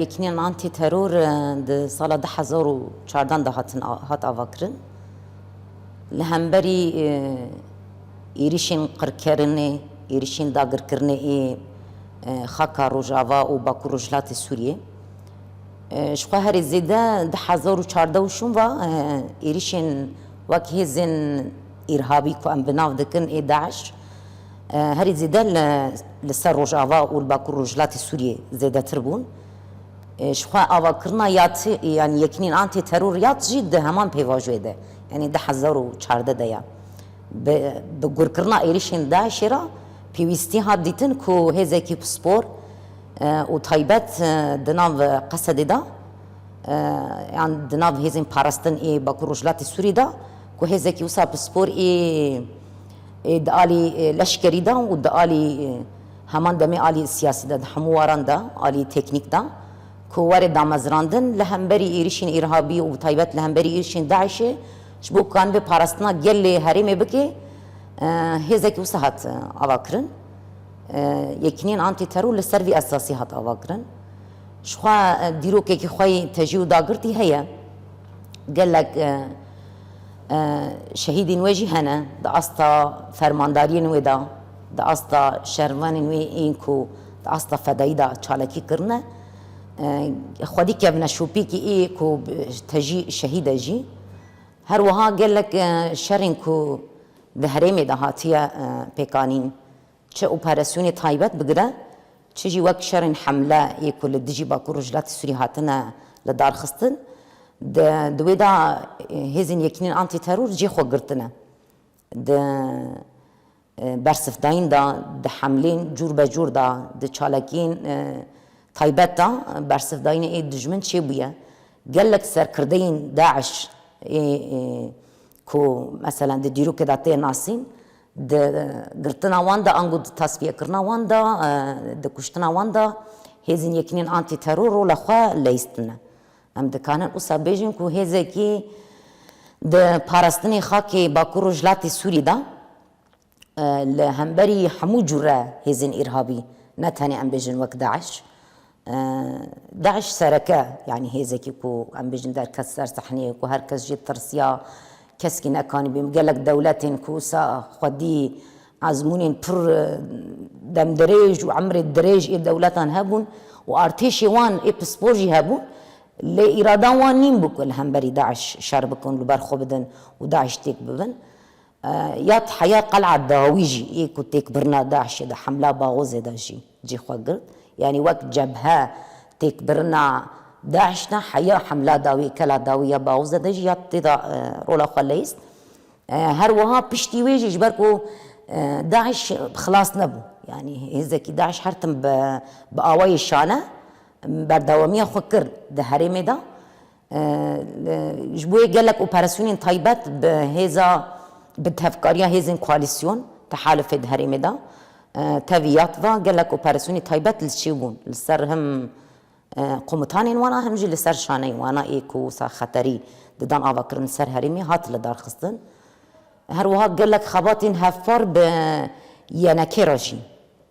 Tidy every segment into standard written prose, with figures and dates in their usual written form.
یکنین آنتی ترور د سال 2014 ده هات آواکرن لهمبری ایریشین قرکرنه ایریشین داگرکرنه خاکا روجاوا و باکو روجلات سوریه شخوا هری زیده 2014 شون و ایریشین وکی هزین ارهابی کو ام بناو دکن داعش هری زیده لسر روجاوا و باکو روجلات سوریه زیده تربون شخوا آواکرنا یات یعنی یکنین آنتی ترور یات جید همان پیواجوه ده یعنی 2014 ده یا به گرکرنا ایریشین داعش را پیوستی ها دیتن که هزکی سپور و تایبت دناو قصد دا یعنی دناو هزین پارستن باکو روجلات سوری دا که هزکی وسا سپور دالی لشکری دا و دالی همان دمی آلی سیاسی دا همواران دا آلی تکنیک دا که وارد دامزراندن لهمبری ایریشین ارهابی و تایبت لهمبری ایریشین داعشه شبو کان به پارستنا گل هرمی بکی هزکی وسا هات آواکرن یکنین آنتی ترور لسروی اساسی هات آواکرن شخوا دیرو که خوی تجیو داگرتی هیا گلک شهیدین وجی هنه دا استا فرمانداری نوی دا استا شروان نوی این کو دا استا فدایی دا چالکی کرنه خودی که بنشوپی که ای کو تجی شهید جی هر وها گلک شرین کو ده هرمی ده هاتیه پیکانین چه اپراسیونی تایبت بگره چه جی وقت شرین حمله یکو لدیجی باکو رجلات سوری هاتنه لدار خستن دوی دا هزین یکنین آنتی ترور جی خو گرتنه ده برسف داین دا ده حملین جور به جور دا ده چالکین تایبت دا برسف داین ای دجمن چه بویه گلک سرکردین داعش کو مثلا د دیرو کې داته ناسین د ګرتنا وان دا انګو تصفیه کرنا وان دا د کوشتنا وان دا هزین یکنین آنتی ترور ولا خو لیستنه ام د کانن اوسا بیژن کو هزه کی د پاراستنی خاکی باکو روجلات سوری دا لهمبری حمو جوره هزین ارهابی نتانی ام بیژن وک داعش سرکه يعني هزه کو ام بیژن در کسر صحنیه کو هر کس جی ترسیا کسی نکانی بیم گلک دولتین کوسا خودی عزمونین پر دم دریج و عمر دریج ای دولتان هبون و ارتشی وان ای پسپورجی هبون لی ایرادان وان نیم بکن هم بری داعش شر بکن لبر خو بدن و داعش تیک ببن یاد حیا قلعه داویجی ای کو تیک برنا داعش ده حمله باغوز ده جی خو گرد یعنی وقت جبهه تیک برنا داعشنا حياة حملة داوي كلا داوية باوزة دجي يطيدا رولا خليست هر وها بشتي ويجي جبركو داعش خلاص نبو يعني هزكي داعش هرتم بآواي الشانة بردوامية خكر ده هرمي دا جبوي قالك اوبراسيونين طيبات بهذا بتفكاريا هزين كواليسيون تحالف ده هرمي دا تافيات ذا قالك اوبراسيوني طيبات للشيبون للسرهم قومتانین وانا همجی لسر شانه وانا ایکو سا خطری ددان آوا کرن سر هریمی هات لدار خستن هر وها گلک خباتین هفار به ینکی راجی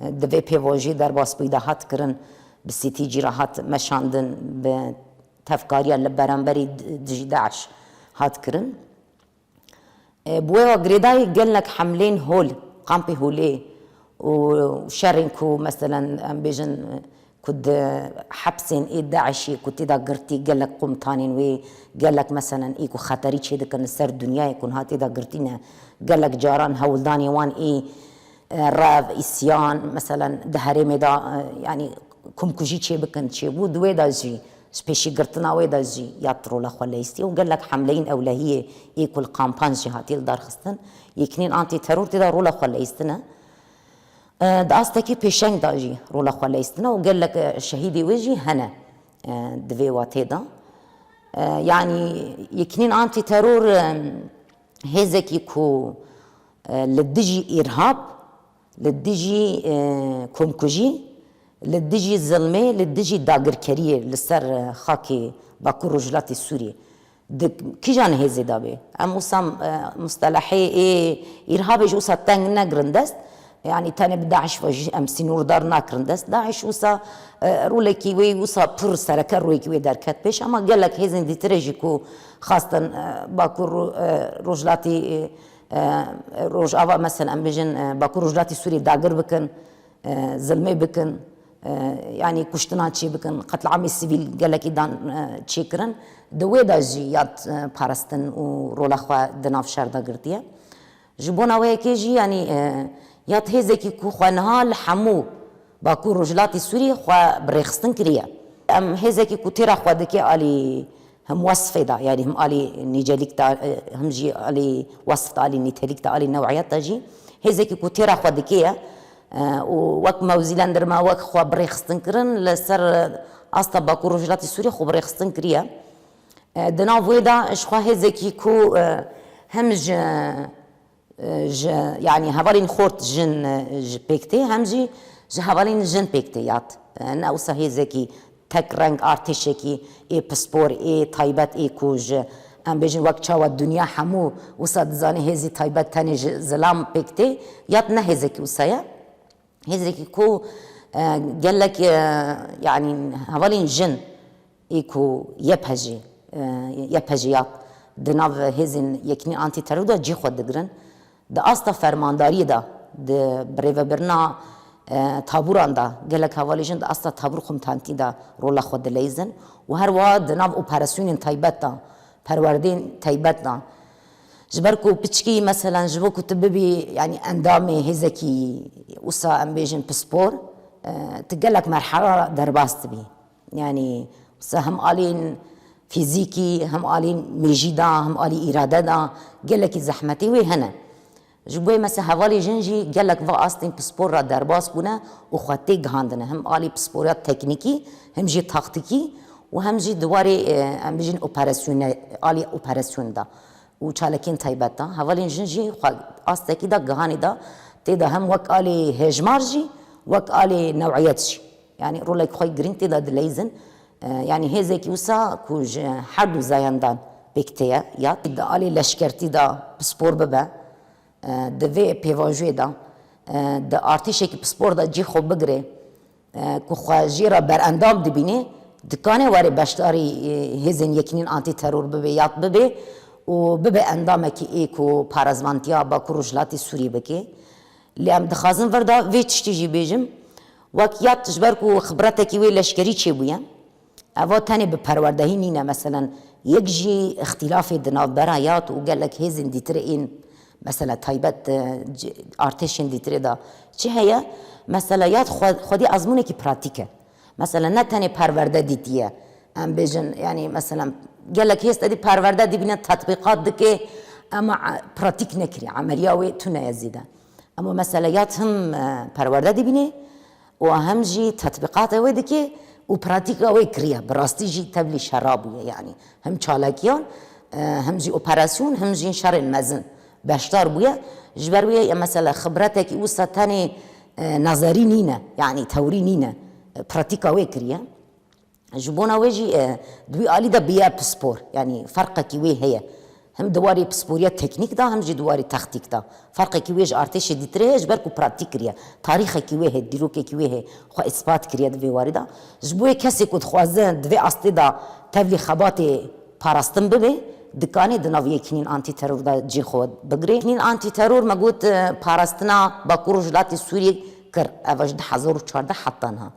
دوی پیواجی در باس بیده هات کرن به سیتی جیرا هات مشاندن به تفکاریا لبرانبری دجی داعش هات کرن بویا گریدای گلک حملین هول قامپی هولی و شرین کو مثلا ام بیجن كد حبسين إيه داعشي كنت إذا قرتي قال لك قوم تانين وي قال لك مثلا إيكو خطري شيء ده كان السر الدنيا يكون هات إذا قرتينا قال لك جاران هولداني وان إيه راف إسيان مثلا دهري دا يعني كم كوجي شيء بكن شيء بود ويدا جي سبيشي قرتنا ويدا جي يطرو لخوليستي وقال لك حملين أولهية إيكو القامبانج هاتي الدار خستن يكنين أنتي ترور تدا رولا خوليستنا داستکی پیشنگ داجی رولا خوالیستنا و قال لك شهیدی وجی هنه دوی واتی دا يعني يكنين آنتي ترور هزكي كو لدجي إرهاب لدجي كومكوجي لدجي ظلمي لدجي داغر كريه لسر خاكي باكو رجلات سوريا كي جان هزي دابي ام وسام مصطلحي إرهابي جو ساتنگ نگرندست يعني تاني بداعش وجه ام سنور دار ناكرن دست داعش وسا رولكي وي وسا بر سركر رويكي وي دركت بيش اما قال لك هيزن دي تريجيكو خاصة باكور روجلاتي روج آوا مثلا ام بيجن باكور روجلاتي سوري داگر بكن زلمي بكن يعني كشتنا تشي بكن قتل عامي السيفيل قال لك دان تشيكرن دوي دا جي يات بارستن و رولا خوا دناف شهر دا قرتيه جبونا ويكي جي يعني يات هيزكي كو خوانها الحمو باكو رجلاتي سوري خوا بريخستن كريا ام هيزكي كو تيرا خوا دكي الي هم وصفه دا يعني هم الي نيجاليك تا هم جي الي وصف تا الي نيتاليك تا الي نوعيات تاجي هيزكي كو تيرا خوا دكي وك موزيلاندر ما وك خوا بريخستن كرن لسر استا باكو رجلاتي سوري خو بريخستن كريا دنا فويدا اشخوا هيزكي كو هم يعني هفالين خورت جن بيكتي همجي هفالين جن بيكتيات انا وسا هيزكي تك رنگ ارتشكي اي بسبور اي تايبت اي كوج ام بيجن وقت شاو الدنيا حمو وسا دزاني هيزي تايبت تاني زلام بيكتي يات نه هيزكي وسايا هيزكي كو قال لك يعني هفالين جن ايكو يبهجيات دناف هيزن يكني انتي ترودا جي خود دگرن دا استا فرمانداری دا د بریو برنا تابوران دا گلک حوالیشن دا استا تابور خمتانتی دا رولا خود لیزن و هر واد دناف اپراسیون تایبت دا پروردین تایبت دا جبركو بتشكي مثلا جبوكو تببي يعني اندامي هزكي وسا امبيجن بسبور تقلك مرحله درباس تبي يعني وسا هم قالين فيزيكي هم قالين ميجيدا هم قالي اراده دا قالك زحمتي وي هنا جبوي مثلا هوالي جنجي قالك فا استين بسبور را درباس بونا وخواتي غاندنا هم قالي بسبورات تكنيكي هم جي تاكتيكي وهم جي دواري امبيجن اوبراسيون قالي اوبراسيون دا وچالكين تايبتا هوالين جنجي استكي دا غاني دا تيدا هم وك قالي هجمارجي وك قالي نوعيتشي يعني رولك خوي جرين تيدا دليزن يعني هزكي وسا كوج حدو زايندان بكتيا يا تدا قالي لشكرتي دا بسبور ببا دفي بيفاجوي دا دا ارتشيكي بسبور دا جي خو بگري كو خواجيرا بر اندام دبيني دكاني واري باشتاري هزن يكنين انتي ترور ببي يات ببي و ببي اندامكي ايكو بارازمانتيا باكو رجلاتي سوري بكي اللي ام دخازن فردا في تشتيجي بيجم وكيات تجبركو خبرتكي وي لشكري تشي بويا اوا تاني بپروردهی نینه مثلا یک جی اختلاف دناف برایات و قال لك هزن دیترین مثلا تایبت ارتشن دیتره دا چه هيا مثلا یاد خودی ازمونه کی پراتیکه مثلا نه تاني پرورده دیتیه ام بيجن يعني مثلا قال لك هست دي پرورده دي بنا تطبيقات دكي اما براتيك نكري عملياوي تنا يزيدا اما مثلا یاد هم پرورده دي بني وهم جي تطبيقات ودكي وبراتيكا ويكريا براستي جي تبلي شرابية يعني هم چالاكيان هم جي اوبراسيون هم جي شر المزن باشتار بويا جبر بويا مثلا خبرتك وسا تاني نظري نينا يعني توري نينا براتيكا ويكريا جبونا ويجي دوي آلي دا بيا بسبور يعني فرقك وي هي هم دواري بسبوريات تكنيك دا هم جي دواري تختيك دا فرقك ويج ارتش ديتري جبركو براتيك كريا تاريخك وي ديروكك وي خو اثبات كريا دبي واردا جبوي كسي كود خوازن دبي اصلي دا تبلي خباتي باراستن ببي دكاني دناوي كنين انتي ترور دا جي خود بغري كنين انتي ترور مغوت باراستنا باكورجلاتي سوري كر اوجد حزور 14 حطنها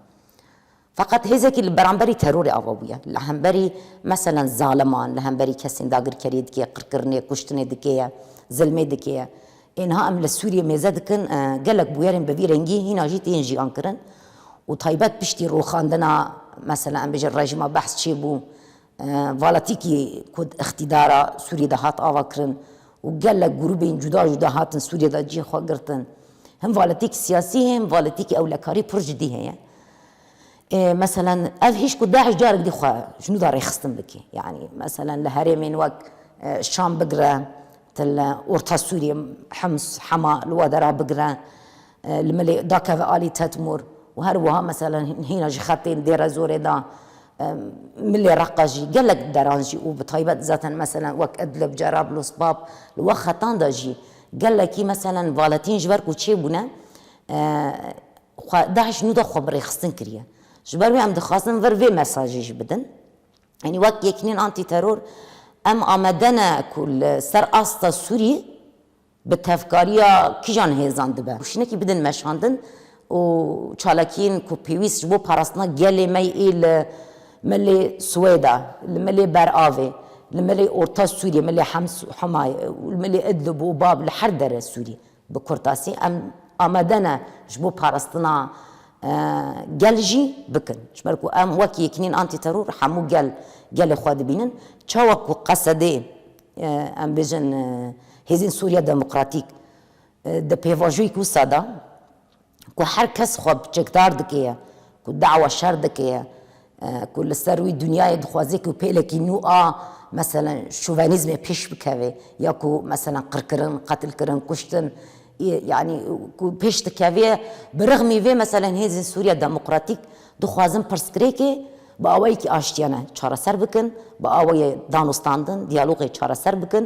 فقط هزكي البرامبري تروري أبويا لهمبري مثلا ظالمان لهمبري كسين داغر كريد كي قرقرني كشتني دكيا زلمي دكيا إنها أم لسوريا ميزاد كن قالك بويرن بفيرنجي هنا جيت ينجي أنكرن وطيبات بشتي روخ عندنا مثلا أم بيجي الرجمة بحث شيبو فالاتيكي كود اختدارا سوريا ده هات أواكرن وقالك جروبين جدا جدا هاتن سوريا ده جي خاقرتن هم فالاتيك سياسي هم فالاتيك أولكاري برجدي هي مثلا هيش كو داعش جارك دي خوا شنو دار يخصم بك يعني مثلا لهرمين وك الشام بقرا تل اورتا سوريا حمص حما الودرا بقرا الملي داك الي تتمر وهروها مثلا هنا جي خطين دير زوري دا ملي رقاجي قال لك درانجي وبطيبات ذاتا مثلا وك ادلب جراب لو صباب الوخطان داجي قال لك مثلا فالاتين جبركو تشي بنا داعش نودا خبري خصن كريه جبر ام دخواستن ور في مساجيش بدن يعني وقت يكنين انتي ترور ام آمدنا كل سر استا سوري بتفکاریا کیجان هیزاند به وشینه کی بدن مشاندن و چالاکین کو پیویس جو پاراستنا گلی می ایل ملی سويدا ملی برآوی ملی اورتا سوریا ملی حمای ملی ادلب و باب لحر در سوري بکرتاسی ام آمدنا جو پاراستنا گلجی بکن شمرکو ام وکی کنین آنتی ترور حمو گل خود بینن چاوکو قصده ام بجن هزين سوريا ديمقراطيك ده بيفاجوي كو صدا كو هر كس خب چكدار دكيه كو دعوة شر دكيه كو لسروي دنيا دخوازي كو بيلكي نوعا مثلا شوفانيزم بيش بكاوي يا كو مثلا قركرن قتل كرن كشتن يعني كو بيش تكاوي برغم في مثلا هزين سوريا ديمقراطيك دخوازن برسكريكي باوي كي اشتيانا چارا سر بكن باوي دانوستاندن ديالوغي چارا سر بكن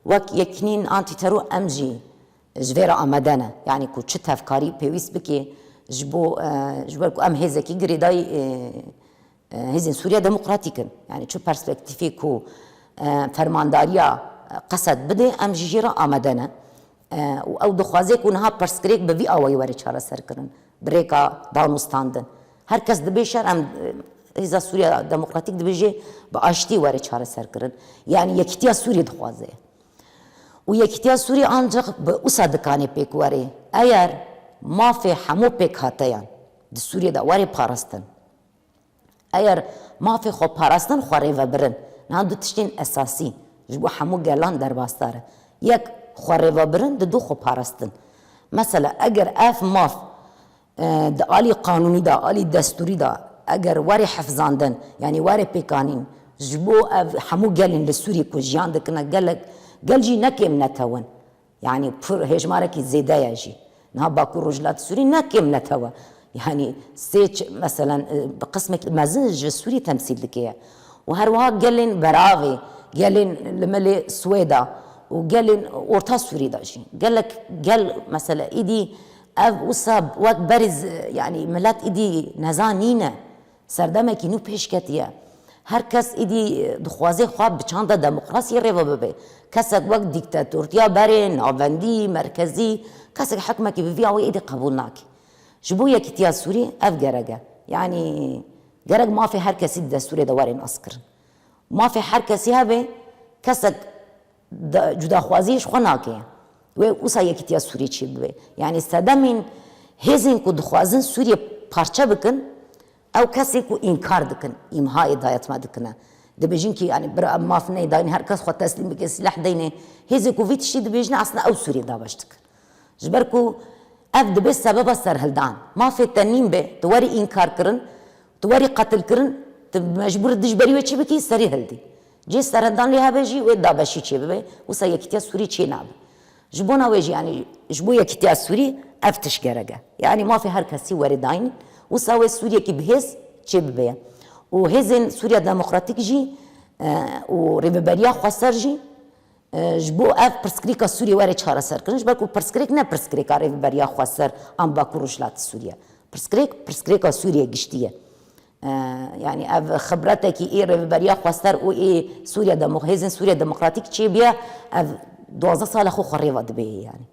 وك يكنين انتي ترو امجي جويرا آمدنا يعني كو چه تفكاري بيويس بكي جبو ام هزكي غريداي هزين سوريا ديمقراطيكن يعني چه برسبكتيفي كو فرمانداريا قصد بده ام جيرا آمدنا او دخوازي كو نها برسكريك بفي اوي وري چارا سر كرن بريكا دانوستاندن هر کس دبيشر ام هزا سوريا ديمقراطيك دبيجي باشتي وري چارا سر كرن يعني يكتيا سوريا دخوازي و یکتیا سوری آنجا به اوسا دکانی پیک وری اگر ما فی همو پیک هاتیان د سوری دا وری پارستن اگر ما فی خو پارستن خوری و برن نه دو تشتین اساسی جبو همو گلان در باستاره یک خوری و برن دو خو پارستن مثلا اگر اف ماف دا آلی قانونی دا آلی دستوری دا اگر وری حفظاندن یعنی وری پیکانین جبو همو گلین لسوری کو جیان دکنه گلک قلجي نكيم نتون يعني بفر هجمارك زيدا يجي نها باكو رجلات سوري نكيم نتوا يعني سيتش مثلا بقسمك مزج سوري تمثيل دكيا وهروها قالين براغي قالين لملي سويدا وقالين اورتا سوري داجي قال لك قال مثلا ايدي اف وصاب وقت برز يعني ملات ايدي نزانينا سردمك نو بيشكتيا هر کس ایدی دخوازی خواب بچاندا دموکراسی ریوا ببه کسک وقت دیکتاتوریا بره ناوندی مرکزی کسک حکمه که بفی آوی ایدی قبول ناکی جبو یکی تیا سوری اف گرگه يعني گرگ ما في هر کسی دستور دوارین اسکر ما في هر کسی هبه کسک جدا خوازیش خو ناکه و اوسا یکی تیا سوری چی ببه يعني صدمین هزین کو دخوازن سوری پارچه بکن او کسی کو انکار دکن امها هدایت ما دکنه دبیجین کی یعنی بر ما فنی داین هر کس خود تسلیم بک سلاح دینه هزی کو ویتشی دبیجن اصلا او سوری دابشت کن جبر کو اف دبی سبب سرهلدان ما في تنیم به تواری انکار کرن تواری قتل کرن مجبور دجبری و چی بکی سری هلدی جی سرهلدان لی هبجی و دابشی چی ببه و سا یکتیا سوری چی ناب جبونا ویجی یعنی جبو یکتیا سوری افتش گرگه یعنی ما في هر کسی واری داین وساوي سوريا كي بهز تشبه وهزن سوريا ديمقراطيك جي وريبريا خسر جي جبو اف برسكريكا سوريا واري چهار سر كنج بالكو برسكريك نه برسكريكا ريبريا خسر ام باكو رجلات سوريا برسكريكا سوريا گشتيه يعني اف خبرتك اي ريبريا خسر او اي سوريا هزن سوريا ديمقراطيك تشبه اف 12 سال خو خريفه دبي يعني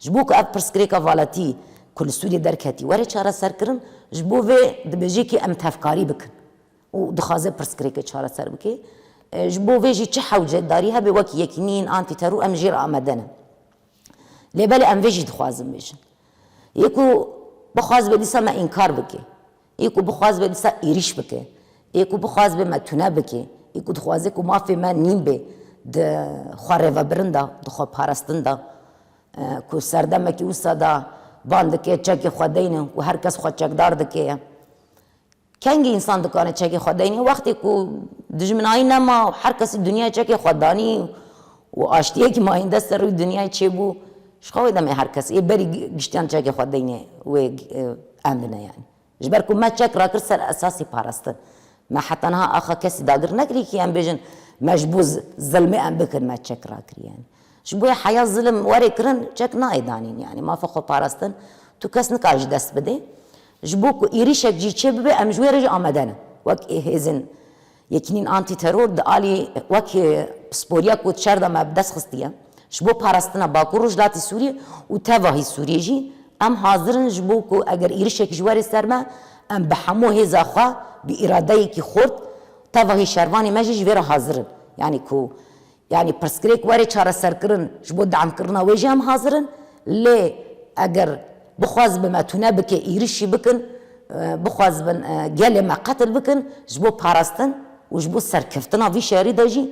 جبوك اف برسكريكا فالاتي كل سوريا دركتي وري چهار سر كرن جبو في دبيجي كي ام تفكاري بكن ودخازه برسكريكي چهار سر بكي جبو في جي چه حوجه داريها بوك يكنين انتي ترو ام جير امدنه لبالي ام فيجي دخوازم بيجن يكو بخواز بديسا ما انكار بكي يكو بخواز بديسا ايريش بكي يكو بخواز بما تونه بكي يكو دخوازه كو ما في ما نيم بي د خواريفا برندا دخوا پارستندا كو سردمكي وسادا باند که چکی خودینه و هر کس خود چکدار دکه کنگی انسان دکانه چکی خودینه وقتی که دجمنایی نما هر کس دنیا چکی خودانی و آشتیه که ما این دست روی دنیا چه بو شخوی دم هر کس ای بری گشتیان چکی خودینه و امنه یعنی جبر کو ما چک راکر سر اساسی پارستن ما حتی نها آخا کسی داگر نکری که ام بیجن مجبوز ظلمه ام بکن ما چک راکر یعنی شبوه حياة ظلم وري كرن چك نايدانين يعني ما فخو پارستن تو کس نکاش دست بده جبو کو ایریشک جی چه ببه ام جویر جی آمدنه وک هزن یکنین آنتی ترور دالی وک سپوریا کو شرد ما بدست خستیه جبو پاراستنا باکو رجلاتی سوریه و تواهی سوریه جی ام حاضرن جبو کو اگر ایریشک جواری سرما ام بحمو هزا خوا بی اراده کی خورد تواهی شروانی مجی جویر حاضرن یعنی کو يعني برسكريك واري شارع سركرن جبود عم كرنا وجهم حاضرن ليه اگر بخواز بما تنابك يرشي بكن بخواز بن جالي ما قتل بكن جبو باراستن وجبو سركفتنا في شاري داجي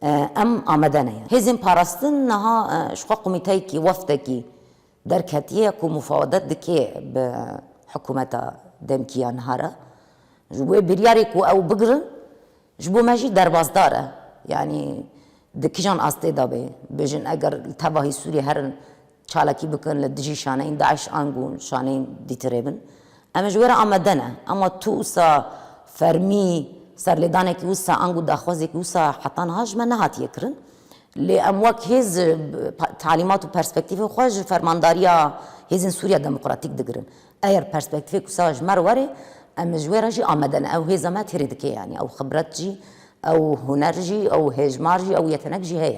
ام آمدنا يعني هزين باراستن نها شقا قوميتايكي وفدكي دركاتيه كو مفاوضات دكي بحكومة دمكيا نهارا جبو برياريكو او بقرن جبو ماجي دربازداره يعني دكيجان أستيدا به بيجن أجر تباهي سوري هرن شالكي بكن لدجي شانين داعش أنجون شانين ديتريبن أما جويرا آمدنا أما توسا فرمي سر لدانك وسا أنجو داخوزك وسا حتان هاج ما نهات يكرن لأمواك هز تعليمات وبرسبكتيف خواج فرمانداريا هزن سوريا ديمقراطيك دقرن أير برسبكتيف وساج مرواري أما جويرا جي آمدنا أو هزا ما تريدك يعني أو خبرت جي او هنرجي او هجمارجي او يتنكجي هي